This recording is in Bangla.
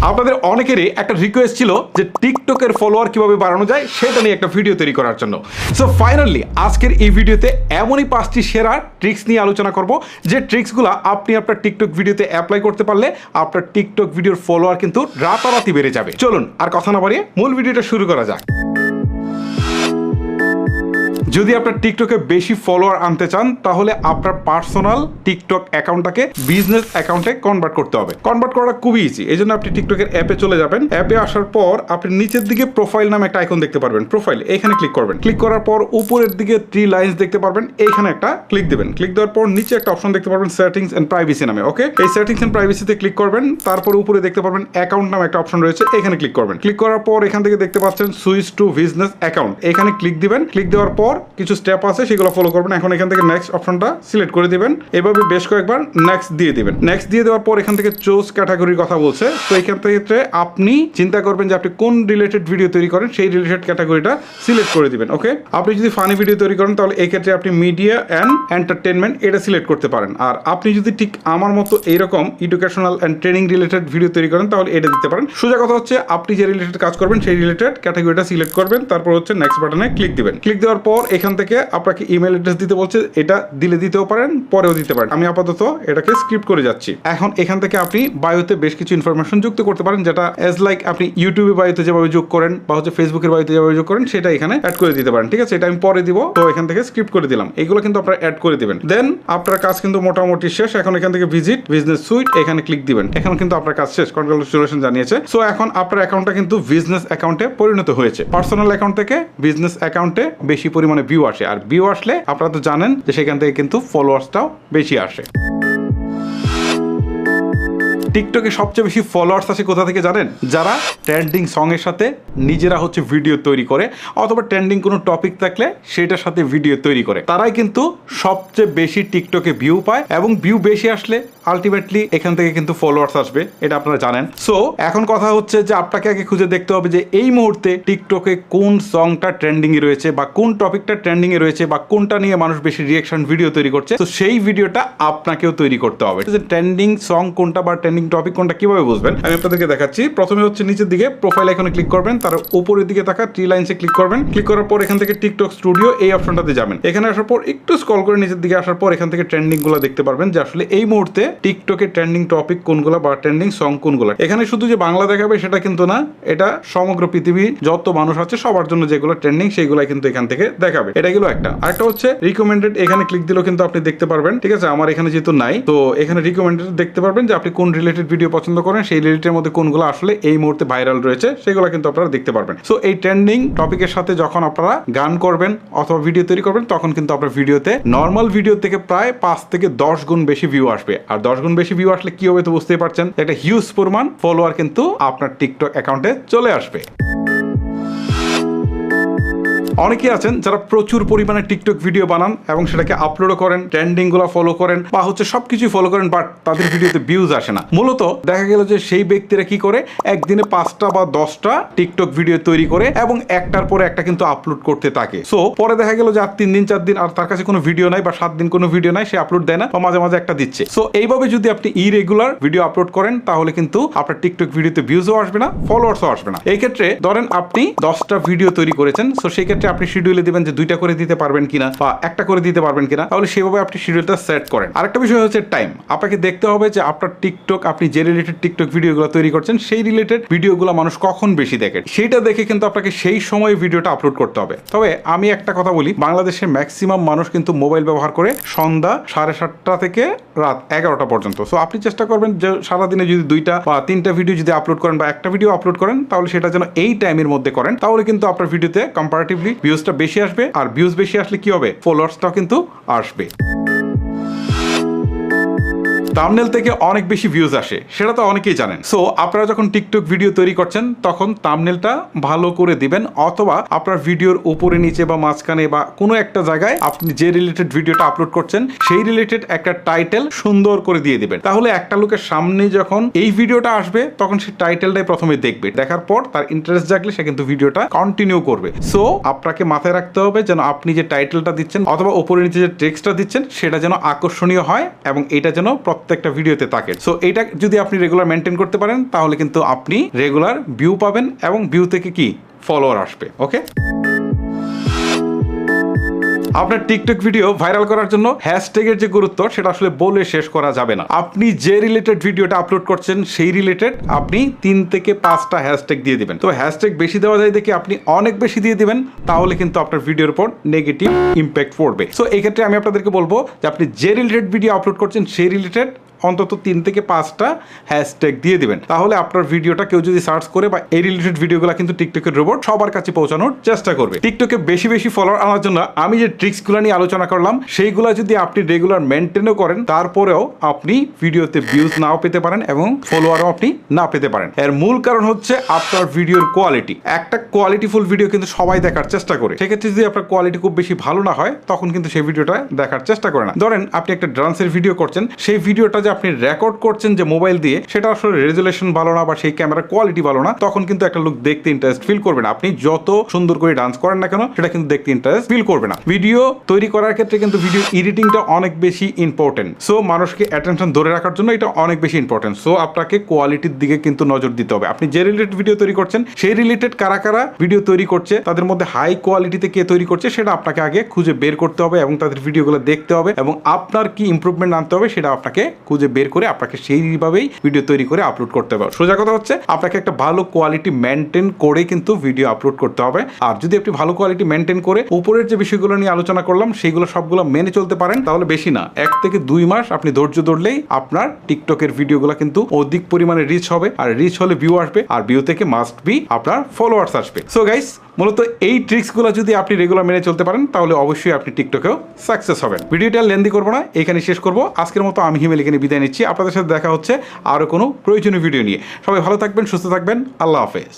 আপনাদের অনেকেরই একটা রিকোয়েস্ট ছিল যে টিকটকের ফলোয়ার কিভাবে বাড়ানো যায় সেটা নিয়ে একটা ভিডিও তৈরি করার জন্য। সো ফাইনালি আজকের এই ভিডিওতে এমনই 5টি সেরা ট্রিক্স নিয়ে আলোচনা করব যে ট্রিক্সগুলো আপনি আপনার টিকটক ভিডিওতে অ্যাপ্লাই করতে পারলে আপনার টিকটক ভিডিওর ফলোয়ার কিন্তু রাতারাতি বেড়ে যাবে। চলুন আর কথা না বাড়িয়ে মূল ভিডিওটা শুরু করা যাক। যদি আপনার টিকটকে বেশি ফলোয়ার আনতে চান তাহলে আপনার পার্সোনাল টিকটক অ্যাকাউন্টটাকে বিজনেস অ্যাকাউন্টে কনভার্ট করতে হবে। কনভার্ট করাটা খুবই ইজি। এই জন্য আপনি টিকটকের অ্যাপে চলে যাবেন। অ্যাপে আসার পর আপনি নিচের দিকে প্রোফাইল নামে একটা আইকন দেখতে পারবেন। প্রোফাইল এখানে ক্লিক করবেন। ক্লিক করার পর উপরের দিকে 3 লাইন্স দেখতে পারবেন, এইখানে একটা ক্লিক দেবেন। ক্লিক দেওয়ার পর নিচে একটা অপশন দেখতে পারবেন সেটিংস এন্ড প্রাইভেসি নামে। ওকে, এই সেটিংস এন্ড প্রাইভেসিতে ক্লিক করবেন। তারপর উপরে দেখতে পারবেন অ্যাকাউন্ট নামে একটা অপশন রয়েছে, এখানে ক্লিক করবেন। ক্লিক করার পর এখান থেকে দেখতে পাচ্ছেন সুইচ টু বিজনেস অ্যাকাউন্ট, এখানে ক্লিক দিবেন। ক্লিক দেওয়ার পর কিছু স্টেপ আছে সেগুলো ফলো করবেন। এখন এখান থেকে নেক্সট অপশনটা সিলেক্ট করে দিবেন। এভাবে বেশ কয়েকবার নেক্সট দিয়ে দিবেন। নেক্সট দিয়ে দেওয়ার পর এখান থেকে চুজ ক্যাটাগরির কথা বলছে। তো এখান থেকে আপনি চিন্তা করবেন যে আপনি কোন রিলেটেড ভিডিও তৈরি করেন, সেই রিলেটেড ক্যাটাগরিটা সিলেক্ট করে দিবেন। ওকে, আপনি যদি ফানি ভিডিও তৈরি করেন তাহলে এই ক্ষেত্রে আপনি মিডিয়া অ্যান্ড এন্টারটেনমেন্ট এটা সিলেক্ট করতে পারেন। আর আপনি যদি ঠিক আমার মতো এইরকম educational and training related video তৈরি করেন তাহলে এটা দিতে পারেন। সোজা কথা হচ্ছে আপনি যে রিলেটেড কাজ করবেন সেই রিলেটেড ক্যাটাগরিটা সিলেক্ট করবেন। তারপর হচ্ছে নেক্সট বাটনে ক্লিক দিবেন। ক্লিক দেওয়ার পর এখান থেকে আপনাকে ইমেল অ্যাড্রেস দিতে বলছে, এটা দিলে দিতেও পারেন, পরেও দিতে পারেন। আমি আপাতত এটাকে স্ক্রিপ্ট করে যাচ্ছি। এখন এখান থেকে আপনি বায়োতে বেশ কিছু ইনফরমেশন যুক্ত করতে পারেন, যেটা এজ লাইক আপনি ইউটিউবে বায়োতে যেভাবে যোগ করেন বা হচ্ছে ফেসবুকের বায়োতে যেভাবে যোগ করেন সেটা এখানে অ্যাড করে দিতে পারেন। ঠিক আছে, এটা আমি পরে দিব। তো এখান থেকে স্ক্রিপ্ট করে দিলাম। এইগুলো কিন্তু আপনারা অ্যাড করে দিবেন। দেন আপনার কাজ কিন্তু মোটামুটি শেষ। এখন এখান থেকে ভিজিট বিজনেস সুইট এখানে ক্লিক দিবেন। এখন কিন্তু আপনার কাজ শেষ, কনগ্রাচুলেশন জানিয়েছে। সো এখন আপনার অ্যাকাউন্টটা কিন্তু বিজনেস অ্যাকাউন্টে পরিণত হয়েছে। পার্সোনাল অ্যাকাউন্ট থেকে বিজনেস অ্যাকাউন্টে বেশি পরিমাণে ভিউ আসে, আর ভিউ আসলে আপনারা তো জানেন যে সেখান থেকে কিন্তু ফলোয়ার্সটাও বেশি আসে। টিকটকে সবচেয়ে বেশি ফলোয়ার্স আসে কোথা থেকে জানেন? যারা ট্রেন্ডিং সঙের সাথে নিজেরা হচ্ছে ভিডিও তৈরি করে, অথবা ট্রেন্ডিং কোনো টপিক থাকলে সেটার সাথে ভিডিও তৈরি করে, তারাই কিন্তু সবচেয়ে বেশি টিকটকে ভিউ পায়। এবং ভিউ বেশি আসলে আলটিমেটলি এখান থেকে কিন্তু ফলোয়ার্স আসবে, এটা আপনারা জানেন। সো এখন কথা হচ্ছে যে আপনাকে আগে খুঁজে দেখতে হবে যে এই মুহূর্তে টিকটকে কোন সংটা ট্রেন্ডিং এ রয়েছে, বা কোন টপিকটা ট্রেন্ডিং এ রয়েছে, বা কোনটা নিয়ে মানুষ বেশি রিঅ্যাকশন ভিডিও তৈরি করছে। তো সেই ভিডিওটা আপনাকেও তৈরি করতে হবে। যে ট্রেন্ডিং সং কোনটা বা ট্রেন্ডিং টপিক কোনটা কিভাবে বুঝবেন আমি আপনাদেরকে দেখাচ্ছি। প্রথমে হচ্ছে নিচের দিকে প্রোফাইল আইকনে ক্লিক করবেন, তার উপরের দিকে থাকা 3 লাইনসে ক্লিক করবেন। ক্লিক করার পর এখান থেকে টিকটক স্টুডিও এই অপশনটাতে যাবেন। এখানে আসার পর একটু স্ক্রল করে নিচের দিকে আসার পর এখান থেকে ট্রেন্ডিং গুলো দেখতে পারবেন যে আসলে এই মুহূর্তে টিকটকে ট্রেন্ডিং টপিক কোনগুলো বা ট্রেন্ডিং সং কোনগুলো। এখানে শুধু যে বাংলা দেখাবে সেটা কিন্তু না, এটা সমগ্র পৃথিবী যত মানুষ আছে সবার জন্য যেগুলো ট্রেন্ডিং সেইগুলো কিন্তু এখান থেকে দেখাবে। এটা গেল একটা। আরেকটা হচ্ছে রিকমেন্ডেড, এখানে ক্লিক দিলেও কিন্তু আপনি দেখতে পারবেন। ঠিক আছে, আমার এখানে যেহেতু নাই তো এখানে রিকমেন্ডেড দেখতে পারবেন যে আপনি কোন রিলেটেড ভিডিও পছন্দ করেন, সেই রিলেটেড মধ্যে কোনগুলো আসলে এই মুহূর্তে ভাইরাল রয়েছে সেগুলো কিন্তু আপনারা দেখতে পারবেন। সো এই ট্রেন্ডিং টপিকের সাথে যখন আপনারা গান করবেন অথবা ভিডিও তৈরি করবেন তখন কিন্তু আপনার ভিডিওতে নর্মাল ভিডিও থেকে প্রায় 5 থেকে 10 গুণ বেশি ভিউ আসবে। আর 10 গুণ বেশি ভিউ আসলে কি হবে তো বুঝতেই পারছেন, একটা হিউজ পরিমাণ ফলোয়ার কিন্তু আপনার টিকটক অ্যাকাউন্টে চলে আসবে। অনেকেই আছেন যারা প্রচুর পরিমাণে টিকটক ভিডিও বানান এবং সেটাকে আপলোডও করেন, ট্রেন্ডিং গুলো ফলো করেন বা হচ্ছে সবকিছু ফলো করেন, বাট তাদের ভিডিওতে ভিউজ আসে না। মূলত দেখা গেল যে সেই ব্যক্তিরা কি করে, একদিনে 5টা বা 10টা টিকটক ভিডিও তৈরি করে এবং একটার পরে একটা কিন্তু আপলোড করতে থাকে। সো পরে দেখা গেল যে আর 3 দিন 4 দিন আর তার কাছে কোনো ভিডিও নাই, বা 7 দিন কোনো ভিডিও নাই, সে আপলোড দেয় না, বা মাঝে মাঝে একটা দিচ্ছে। সো এইভাবে যদি আপনি ইরেগুলার ভিডিও আপলোড করেন তাহলে কিন্তু আপনার টিকটক ভিডিওতে ভিউজও আসবে না, ফলোয়ার্সও আসবে না। এই ক্ষেত্রে ধরেন আপনি 10টা ভিডিও তৈরি করেছেন, সো সেই ক্ষেত্রে আপনি শিডিউলে দিবেন যে 2টা করে দিতে পারবেন কিনা বা একটা করে দিতে পারবেন কিনা, তাহলে সেভাবে আপনি শিডিউলটা সেট করেন। আরেকটা বিষয় হচ্ছে টাইম। আপনাকে দেখতে হবে যে আপনার টিকটক, আপনি যে রিলেটেড টিকটক ভিডিওগুলো তৈরি করছেন সেই রিলেটেড ভিডিওগুলো মানুষ কখন বেশি দেখে, সেটা দেখে কিন্তু আপনাকে সেই সময় ভিডিওটা আপলোড করতে হবে। তবে আমি একটা কথা বলি, বাংলাদেশের ম্যাক্সিমাম মানুষ কিন্তু মোবাইল ব্যবহার করে সন্ধ্যা 7:30 থেকে রাত 11টা পর্যন্ত। সো আপনি চেষ্টা করবেন যে সারাদিনে যদি 2টা বা 3টা ভিডিও যদি আপলোড করেন বা একটা ভিডিও আপলোড করেন তাহলে সেটা যেন এই টাইমের মধ্যে করেন, তাহলে কিন্তু আপনার ভিডিওতে কম্পারেটিভলি ভিউজটা বেশি আসবে। আর ভিউজ বেশি আসলে কি হবে, ফলোয়ার্সটাও কিন্তু আসবে। থাম্বনেল থেকে অনেক বেশি ভিউজ আসে, সেটা তো অনেকেই জানেন। সো আপনারা যখন টিকটক ভিডিও তৈরি করছেন তখন থাম্বনেলটা ভালো করে দিবেন, অথবা আপনার ভিডিওর উপরে নিচে বা মাঝখানে বা কোনো একটা জায়গায় আপনি যে রিলেটেড ভিডিওটা আপলোড করছেন সেই রিলেটেড একটা টাইটেল সুন্দর করে দিয়ে দিবেন। তাহলে একটা লোকের সামনে যখন এই ভিডিওটা আসবে তখন সেই টাইটেলটাই প্রথমে দেখবে, দেখার পর তার ইন্টারেস্ট জাগলে সে কিন্তু ভিডিওটা কন্টিনিউ করবে। সো আপনাকে মাথায় রাখতে হবে যেন আপনি যে টাইটেলটা দিচ্ছেন অথবা উপরে নিচে যে টেক্সটটা দিচ্ছেন সেটা যেন আকর্ষণীয় হয় এবং এটা যেন প্রত্যেকটা ভিডিওতে থাকে। সো এটা যদি আপনি রেগুলার মেনটেন করতে পারেন তাহলে কিন্তু আপনি রেগুলার ভিউ পাবেন এবং ভিউ থেকে কি ফলোয়ার আসবে। ওকে, আপনার টিকটক ভিডিও ভাইরাল করার জন্য হ্যাশট্যাগের যে গুরুত্ব সেটা আসলে বলে শেষ করা যাবে না। আপনি যে রিলেটেড ভিডিওটা আপলোড করছেন সেই রিলেটেড আপনি 3 থেকে 5টা হ্যাশট্যাগ দিয়ে দিবেন। তো হ্যাশট্যাগ বেশি দেওয়া যায় দেখে আপনি অনেক বেশি দিয়ে দিবেন, তাহলে কিন্তু আপনার ভিডিওর উপর নেগেটিভ ইম্প্যাক্ট পড়বে। সো এই ক্ষেত্রে আমি আপনাদেরকে বলবো যে আপনি যে রিলেটেড ভিডিও আপলোড করছেন সেই রিলেটেড অন্তত 3 থেকে 5টা হ্যাশট্যাগ দিয়ে দিবেন। তাহলে আপনার ভিডিওটা কেউ যদি সার্চ করে বা এই রিলেটেড ভিডিওগুলো কিন্তু টিকটকের রোবট সবার কাছে পৌঁছানোর চেষ্টা করবে। টিকটকে বেশি বেশি ফলোয়ার আনার জন্য আমি যে ট্রিক্সগুলো নিয়ে আলোচনা করলাম সেইগুলো যদি আপনি রেগুলার মেনটেনও করেন, তারপরেও আপনি ভিডিওতে ভিউজ নাও পেতে পারেন এবং ফলোয়ারও আপনি না পেতে পারেন। এর মূল কারণ হচ্ছে আপনার ভিডিওর কোয়ালিটি। একটা কোয়ালিটিফুল ভিডিও কিন্তু সবাই দেখার চেষ্টা করে, সেক্ষেত্রে যদি আপনার কোয়ালিটি খুব বেশি ভালো না হয় তখন কিন্তু সেই ভিডিওটা দেখার চেষ্টা করে না। ধরেন আপনি একটা ডান্সের ভিডিও করছেন, সেই ভিডিওটা আপনি রেকর্ড করছেন যে মোবাইল দিয়ে, সেটা আসলে রেজুলেশন ভালো না বা সেই ক্যামেরার কোয়ালিটি ভালো না, তখন কিন্তু একটা লোক দেখতে ইন্টারেস্ট ফিল করবে না। আপনি যত সুন্দর করে ডান্স করেন না কেন সেটা কিন্তু দেখতে ইন্টারেস্ট ফিল করবে না। ভিডিও তৈরি করার ক্ষেত্রে কিন্তু ভিডিও এডিটিংটা অনেক বেশি ইম্পর্টেন্ট। সো মানুষকে অ্যাটেনশন ধরে রাখার জন্য এটা অনেক বেশি ইম্পর্টেন্ট। সো আপনাকে কোয়ালিটির দিকে কিন্তু নজর দিতে হবে। আপনি যে রিলেটেড ভিডিও তৈরি করছেন সেই রিলেটেড কারা কারা ভিডিও তৈরি করছে, তাদের মধ্যে হাই কোয়ালিটিতে কে তৈরি করছে সেটা আপনাকে আগে খুঁজে বের করতে হবে এবং তাদের ভিডিওগুলো দেখতে হবে এবং আপনার কি ইমপ্রুভমেন্ট আনতে হবে সেটা আপনাকে খুঁজে বের করে আপনাকে সেইভাবেই ভিডিও তৈরি করে আপলোড করতে হবে। সোজা কথা হচ্ছে আপনাকে একটা ভালো কোয়ালিটি মেনটেন করে কিন্তু ভিডিও আপলোড করতে হবে। আর যদি আপনি ভালো কোয়ালিটি মেনটেন করে উপরের যে বিষয়গুলো নিয়ে আলোচনা করলাম সেইগুলো সবগুলো মেনে চলতে পারেন, তাহলে বেশি না 1 থেকে 2 মাস আপনি ধৈর্য ধরলেই আপনার টিকটকের ভিডিওগুলো কিন্তু অধিক পরিমাণে রিচ হবে। আর রিচ হলে ভিউ আসবে, আর ভিউ থেকে মাস্ট বি আপনার ফলোয়ার্স আসবে। সো গাইস, মূলত এই ট্রিক্সগুলো যদি আপনি রেগুলার মেনে চলতে পারেন তাহলে অবশ্যই আপনি টিকটকেও সাকসেস হবেন। ভিডিওটা লেন্দি করবো না, এখানে শেষ করবো। আজকের মতো আমি হিমেল এখানে বিদায় নিচ্ছি। আপনাদের সাথে দেখা হচ্ছে আরো কোনো প্রয়োজনীয় ভিডিও নিয়ে। সবাই ভালো থাকবেন, সুস্থ থাকবেন। আল্লাহ হাফেজ।